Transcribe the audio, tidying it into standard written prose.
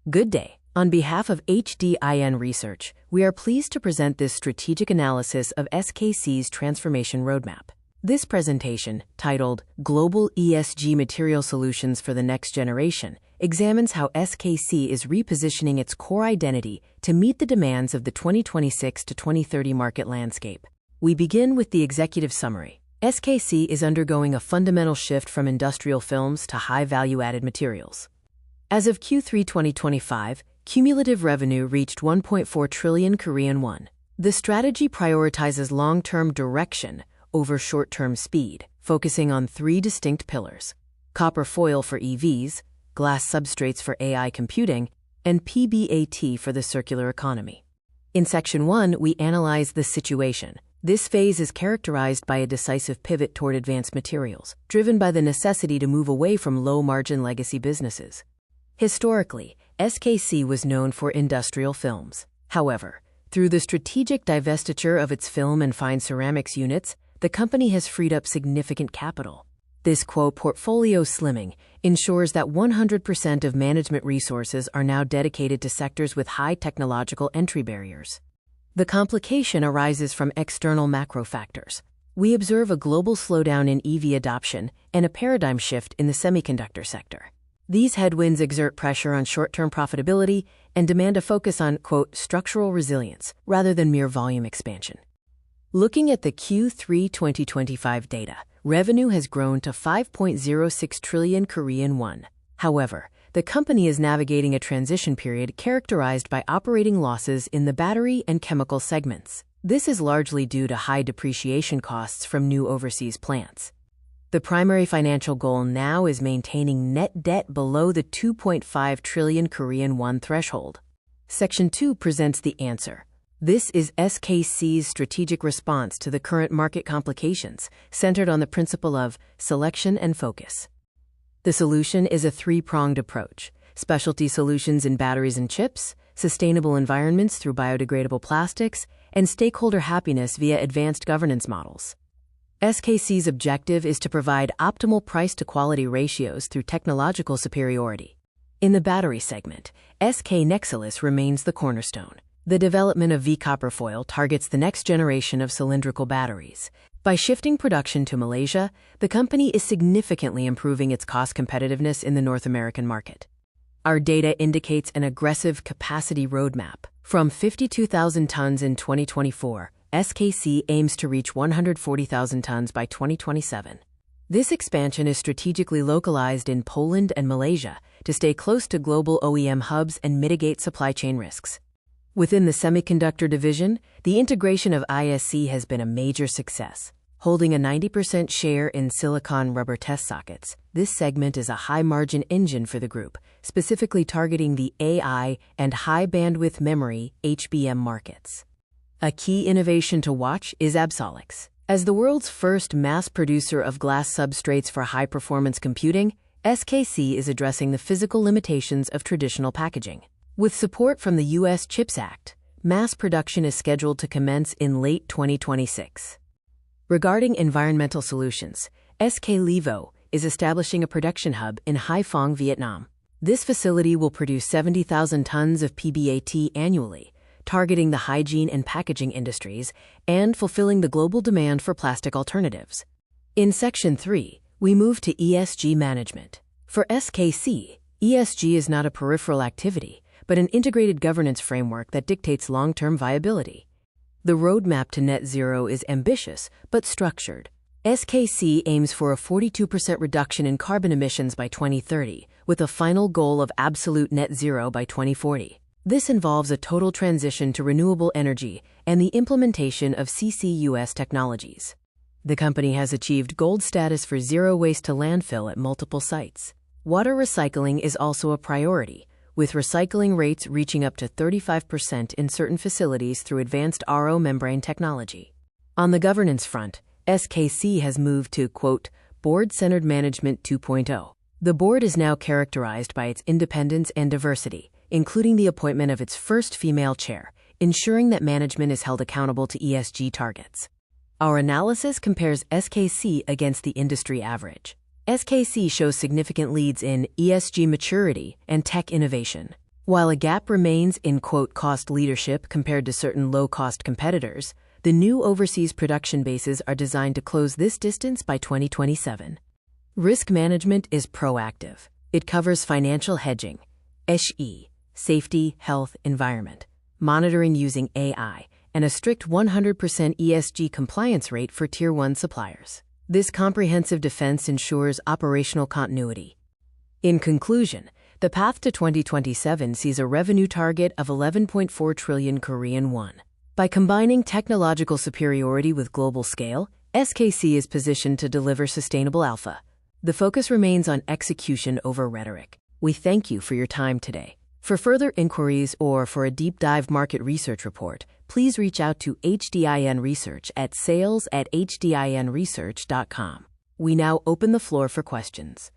Good day. On behalf of HDIN Research, we are pleased to present this strategic analysis of SKC's transformation roadmap. This presentation, titled Global ESG Material Solutions for the Next Generation, examines how SKC is repositioning its core identity to meet the demands of the 2026 to 2030 market landscape. We begin with the executive summary. SKC is undergoing a fundamental shift from industrial films to high value-added materials. As of Q3 2025, cumulative revenue reached 1.4 trillion Korean won. The strategy prioritizes long-term direction over short-term speed, focusing on three distinct pillars: copper foil for EVs, glass substrates for AI computing, and PBAT for the circular economy. In Section 1, we analyze the situation. This phase is characterized by a decisive pivot toward advanced materials, driven by the necessity to move away from low-margin legacy businesses. Historically, SKC was known for industrial films. However, through the strategic divestiture of its film and fine ceramics units, the company has freed up significant capital. This portfolio slimming ensures that 100% of management resources are now dedicated to sectors with high technological entry barriers. The complication arises from external macro factors. We observe a global slowdown in EV adoption and a paradigm shift in the semiconductor sector. These headwinds exert pressure on short-term profitability and demand a focus on, structural resilience rather than mere volume expansion. Looking at the Q3 2025 data, revenue has grown to 5.06 trillion Korean won. However, the company is navigating a transition period characterized by operating losses in the battery and chemical segments. This is largely due to high depreciation costs from new overseas plants. The primary financial goal now is maintaining net debt below the 2.5 trillion Korean won threshold. Section 2 presents the answer. This is SKC's strategic response to the current market complications, centered on the principle of selection and focus. The solution is a three-pronged approach: specialty solutions in batteries and chips, sustainable environments through biodegradable plastics, and stakeholder happiness via advanced governance models. SKC's objective is to provide optimal price-to-quality ratios through technological superiority. In the battery segment, SK Nexilis remains the cornerstone. The development of V-copper foil targets the next generation of cylindrical batteries. By shifting production to Malaysia, the company is significantly improving its cost competitiveness in the North American market. Our data indicates an aggressive capacity roadmap. From 52,000 tons in 2024, SKC aims to reach 140,000 tons by 2027. This expansion is strategically localized in Poland and Malaysia to stay close to global OEM hubs and mitigate supply chain risks. Within the semiconductor division, the integration of ISC has been a major success. Holding a 90% share in silicon rubber test sockets, this segment is a high-margin engine for the group, specifically targeting the AI and high-bandwidth memory (HBM) markets. A key innovation to watch is Absolix. As the world's first mass producer of glass substrates for high-performance computing, SKC is addressing the physical limitations of traditional packaging. With support from the U.S. CHIPS Act, mass production is scheduled to commence in late 2026. Regarding environmental solutions, SK Levo is establishing a production hub in Haiphong, Vietnam. This facility will produce 70,000 tons of PBAT annually, targeting the hygiene and packaging industries and fulfilling the global demand for plastic alternatives. In Section 3, we move to ESG management. For SKC, ESG is not a peripheral activity, but an integrated governance framework that dictates long-term viability. The roadmap to net zero is ambitious but structured. SKC aims for a 42% reduction in carbon emissions by 2030, with a final goal of absolute net zero by 2040. This involves a total transition to renewable energy and the implementation of CCUS technologies. The company has achieved gold status for zero waste to landfill at multiple sites. Water recycling is also a priority, with recycling rates reaching up to 35% in certain facilities through advanced RO membrane technology. On the governance front, SKC has moved to, Board-Centered Management 2.0. The board is now characterized by its independence and diversity, including the appointment of its first female chair, ensuring that management is held accountable to ESG targets. Our analysis compares SKC against the industry average. SKC shows significant leads in ESG maturity and tech innovation. While a gap remains in "cost leadership" compared to certain low-cost competitors, the new overseas production bases are designed to close this distance by 2027. Risk management is proactive. It covers financial hedging, HE, safety, health, environment, monitoring using AI, and a strict 100% ESG compliance rate for Tier 1 suppliers. This comprehensive defense ensures operational continuity. In conclusion, the path to 2027 sees a revenue target of 11.4 trillion Korean won. By combining technological superiority with global scale, SKC is positioned to deliver sustainable alpha. The focus remains on execution over rhetoric. We thank you for your time today. For further inquiries or for a deep dive market research report, please reach out to HDIN Research at sales@hdinresearch.com. We now open the floor for questions.